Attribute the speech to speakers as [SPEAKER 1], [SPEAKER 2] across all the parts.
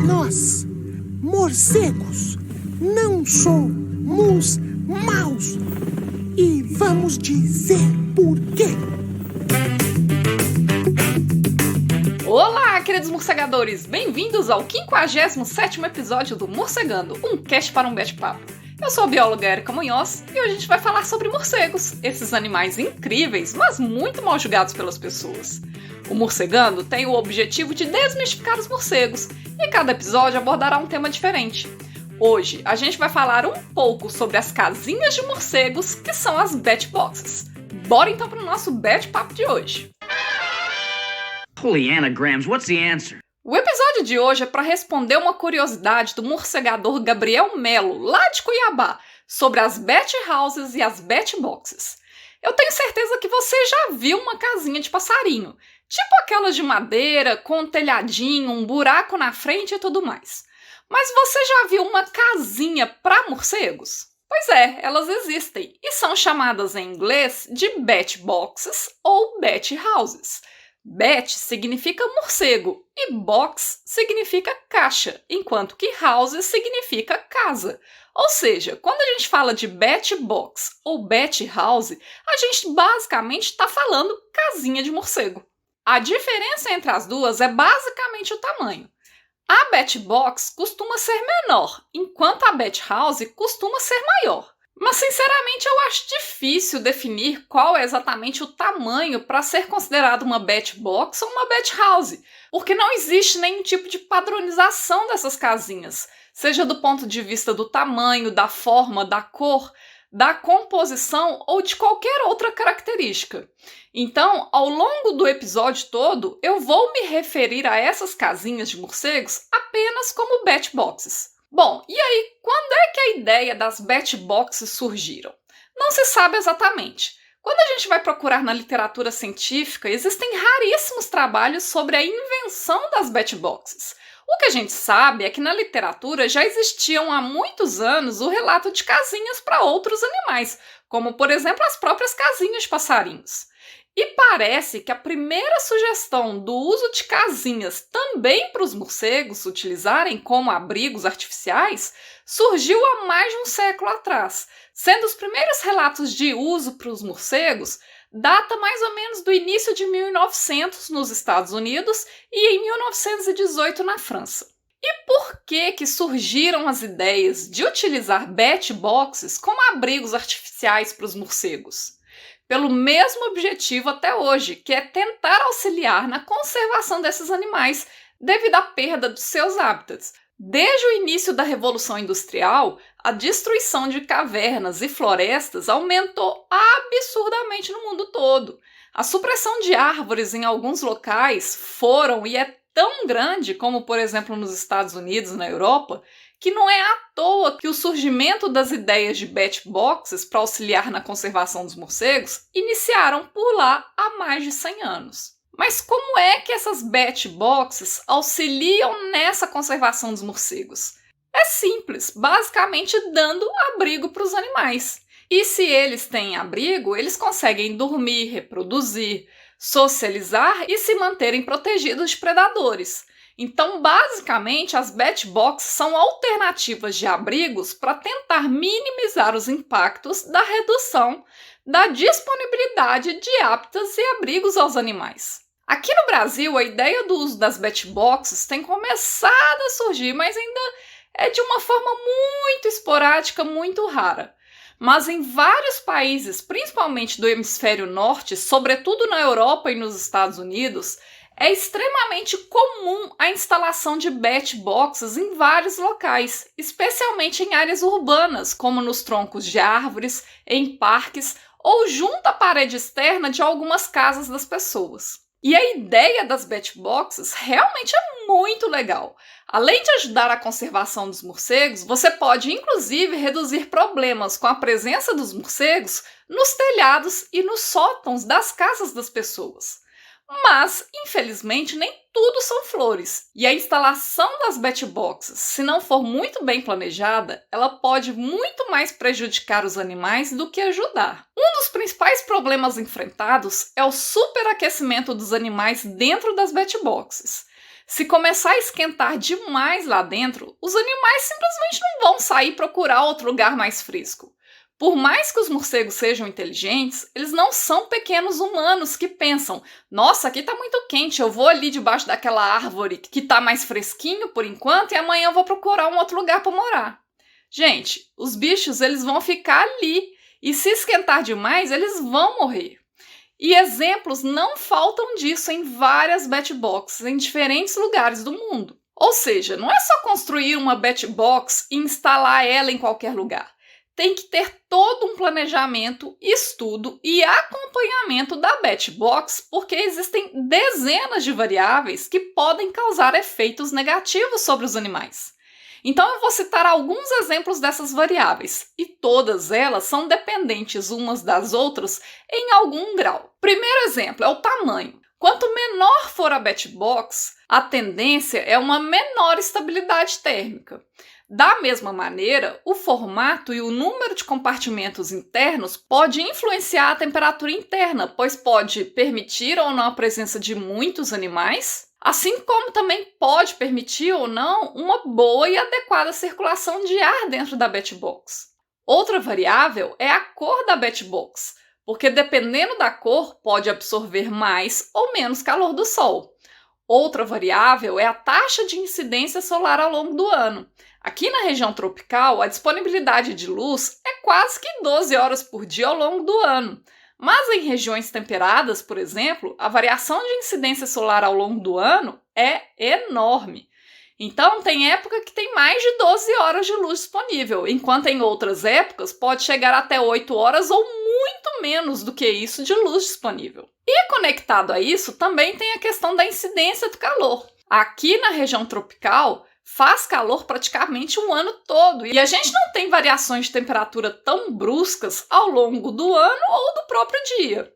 [SPEAKER 1] Nós, morcegos, não somos maus. E vamos dizer por quê.
[SPEAKER 2] Olá, queridos morcegadores! Bem-vindos ao 57º episódio do Morcegando, um cast para um bate-papo. Eu sou a bióloga Erika Munhoz e hoje a gente vai falar sobre morcegos, esses animais incríveis, mas muito mal julgados pelas pessoas. O Morcegando tem o objetivo de desmistificar os morcegos e cada episódio abordará um tema diferente. Hoje a gente vai falar um pouco sobre as casinhas de morcegos, que são as Batboxes. Bora então para o nosso bate-papo de hoje.
[SPEAKER 3] Holy anagrams, what's the answer?
[SPEAKER 2] O episódio de hoje é para responder uma curiosidade do morcegador Gabriel Melo, lá de Cuiabá, sobre as Bat Houses e as Batboxes. Eu tenho certeza que você já viu uma casinha de passarinho, tipo aquelas de madeira, com um telhadinho, um buraco na frente e tudo mais. Mas você já viu uma casinha para morcegos? Pois é, elas existem e são chamadas em inglês de Batboxes ou Bat Houses. Bat significa morcego e box significa caixa, enquanto que house significa casa. Ou seja, quando a gente fala de Bat Box ou Bat House, a gente basicamente está falando casinha de morcego. A diferença entre as duas é basicamente o tamanho. A Bat Box costuma ser menor, enquanto a Bat House costuma ser maior. Mas, sinceramente, eu acho difícil definir qual é exatamente o tamanho para ser considerado uma Batbox ou uma Bat House, porque não existe nenhum tipo de padronização dessas casinhas, seja do ponto de vista do tamanho, da forma, da cor, da composição ou de qualquer outra característica. Então, ao longo do episódio todo, eu vou me referir a essas casinhas de morcegos apenas como Batboxes. Bom, e aí, quando é que a ideia das Batboxes surgiram? Não se sabe exatamente. Quando a gente vai procurar na literatura científica, existem raríssimos trabalhos sobre a invenção das Batboxes. O que a gente sabe é que na literatura já existiam há muitos anos o relato de casinhas para outros animais, como, por exemplo, as próprias casinhas de passarinhos. E parece que a primeira sugestão do uso de casinhas também para os morcegos utilizarem como abrigos artificiais surgiu há mais de um século atrás, sendo os primeiros relatos de uso para os morcegos data mais ou menos do início de 1900 nos Estados Unidos e em 1918 na França. E por que surgiram as ideias de utilizar Batboxes como abrigos artificiais para os morcegos? Pelo mesmo objetivo até hoje, que é tentar auxiliar na conservação desses animais devido à perda dos seus hábitats. Desde o início da Revolução Industrial, a destruição de cavernas e florestas aumentou absurdamente no mundo todo. A supressão de árvores em alguns locais foram e é tão grande, como por exemplo nos Estados Unidos e na Europa, que não é à toa que o surgimento das ideias de Batboxes para auxiliar na conservação dos morcegos iniciaram por lá há mais de 100 anos. Mas como é que essas Batboxes auxiliam nessa conservação dos morcegos? É simples, basicamente dando abrigo para os animais. E se eles têm abrigo, eles conseguem dormir, reproduzir, socializar e se manterem protegidos de predadores. Então, basicamente, as Batboxes são alternativas de abrigos para tentar minimizar os impactos da redução da disponibilidade de hábitats e abrigos aos animais. Aqui no Brasil, a ideia do uso das Batboxes tem começado a surgir, mas ainda é de uma forma muito esporádica, muito rara. Mas em vários países, principalmente do hemisfério norte, sobretudo na Europa e nos Estados Unidos, é extremamente comum a instalação de Batboxes em vários locais, especialmente em áreas urbanas, como nos troncos de árvores, em parques ou junto à parede externa de algumas casas das pessoas. E a ideia das Batboxes realmente é muito legal. Além de ajudar a conservação dos morcegos, você pode inclusive reduzir problemas com a presença dos morcegos nos telhados e nos sótãos das casas das pessoas. Mas, infelizmente, nem tudo são flores. E a instalação das Batboxes, se não for muito bem planejada, ela pode muito mais prejudicar os animais do que ajudar. Um dos principais problemas enfrentados é o superaquecimento dos animais dentro das Batboxes. Se começar a esquentar demais lá dentro, os animais simplesmente não vão sair procurar outro lugar mais fresco. Por mais que os morcegos sejam inteligentes, eles não são pequenos humanos que pensam: nossa, aqui tá muito quente, eu vou ali debaixo daquela árvore que tá mais fresquinho por enquanto e amanhã eu vou procurar um outro lugar para morar. Gente, os bichos eles vão ficar ali e se esquentar demais, eles vão morrer. E exemplos não faltam disso em várias batboxes em diferentes lugares do mundo. Ou seja, não é só construir uma batbox e instalar ela em qualquer lugar. Tem que ter todo um planejamento, estudo e acompanhamento da batbox, porque existem dezenas de variáveis que podem causar efeitos negativos sobre os animais. Então eu vou citar alguns exemplos dessas variáveis, e todas elas são dependentes umas das outras em algum grau. Primeiro exemplo é o tamanho. Quanto menor for a batbox, a tendência é uma menor estabilidade térmica. Da mesma maneira, o formato e o número de compartimentos internos pode influenciar a temperatura interna, pois pode permitir ou não a presença de muitos animais, assim como também pode permitir ou não uma boa e adequada circulação de ar dentro da batbox. Outra variável é a cor da batbox, porque dependendo da cor pode absorver mais ou menos calor do sol. Outra variável é a taxa de incidência solar ao longo do ano. Aqui na região tropical, a disponibilidade de luz é quase que 12 horas por dia ao longo do ano. Mas em regiões temperadas, por exemplo, a variação de incidência solar ao longo do ano é enorme. Então, tem época que tem mais de 12 horas de luz disponível, enquanto em outras épocas pode chegar até 8 horas ou muito menos do que isso de luz disponível. E conectado a isso, também tem a questão da incidência do calor. Aqui na região tropical, faz calor praticamente o ano todo e a gente não tem variações de temperatura tão bruscas ao longo do ano ou do próprio dia.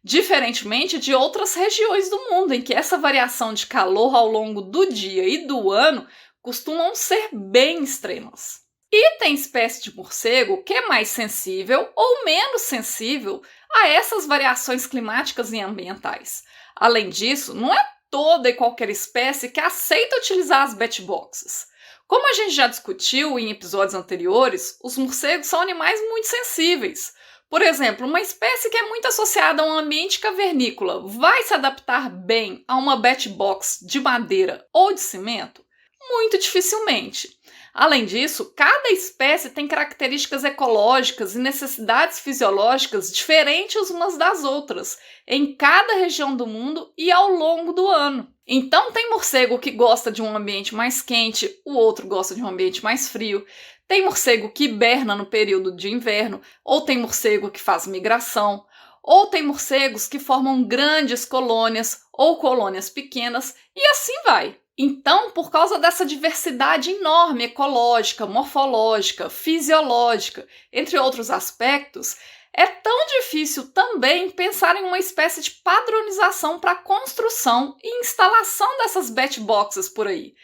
[SPEAKER 2] Diferentemente de outras regiões do mundo, em que essa variação de calor ao longo do dia e do ano costumam ser bem extremas. E tem espécie de morcego que é mais sensível ou menos sensível a essas variações climáticas e ambientais. Além disso, não é toda e qualquer espécie que aceita utilizar as batboxes. Como a gente já discutiu em episódios anteriores, os morcegos são animais muito sensíveis. Por exemplo, uma espécie que é muito associada a um ambiente cavernícola vai se adaptar bem a uma batbox de madeira ou de cimento? Muito dificilmente. Além disso, cada espécie tem características ecológicas e necessidades fisiológicas diferentes umas das outras, em cada região do mundo e ao longo do ano. Então, tem morcego que gosta de um ambiente mais quente, o outro gosta de um ambiente mais frio. Tem morcego que hiberna no período de inverno, ou tem morcego que faz migração, ou tem morcegos que formam grandes colônias ou colônias pequenas, e assim vai. Então, por causa dessa diversidade enorme ecológica, morfológica, fisiológica, entre outros aspectos, é tão difícil também pensar em uma espécie de padronização para a construção e instalação dessas batboxes por aí.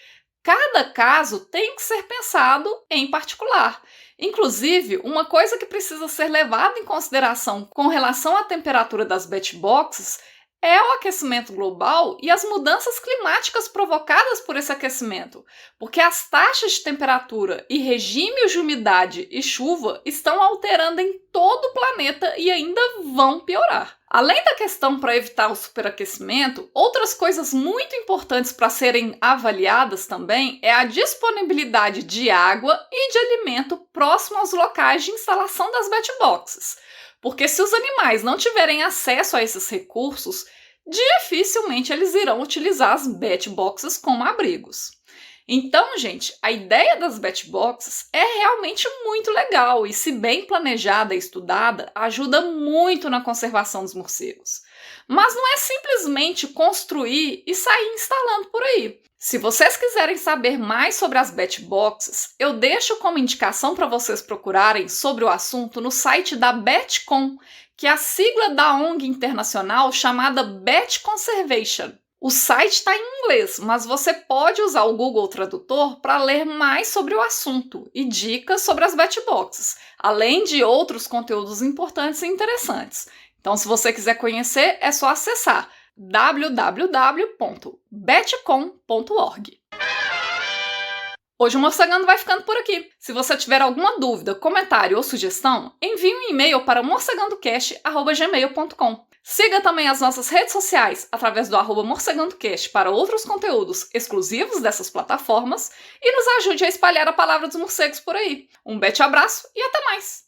[SPEAKER 2] Cada caso tem que ser pensado em particular. Inclusive, uma coisa que precisa ser levada em consideração com relação à temperatura das batboxes é o aquecimento global e as mudanças climáticas provocadas por esse aquecimento, porque as taxas de temperatura e regimes de umidade e chuva estão alterando em todo o planeta e ainda vão piorar. Além da questão para evitar o superaquecimento, outras coisas muito importantes para serem avaliadas também é a disponibilidade de água e de alimento próximo aos locais de instalação das batboxes. Porque se os animais não tiverem acesso a esses recursos, dificilmente eles irão utilizar as batboxes como abrigos. Então, gente, a ideia das batboxes é realmente muito legal e, se bem planejada e estudada, ajuda muito na conservação dos morcegos. Mas não é simplesmente construir e sair instalando por aí. Se vocês quiserem saber mais sobre as batboxes, eu deixo como indicação para vocês procurarem sobre o assunto no site da Batcon, que é a sigla da ONG internacional chamada Bat Conservation. O site está em inglês, mas você pode usar o Google Tradutor para ler mais sobre o assunto e dicas sobre as batboxes, além de outros conteúdos importantes e interessantes. Então, se você quiser conhecer, é só acessar www.betcom.org. Hoje o Morcegando vai ficando por aqui. Se você tiver alguma dúvida, comentário ou sugestão, envie um e-mail para morcegandocast@gmail.com. Siga também as nossas redes sociais através do @morcegandocast para outros conteúdos exclusivos dessas plataformas e nos ajude a espalhar a palavra dos morcegos por aí. Um bete abraço e até mais!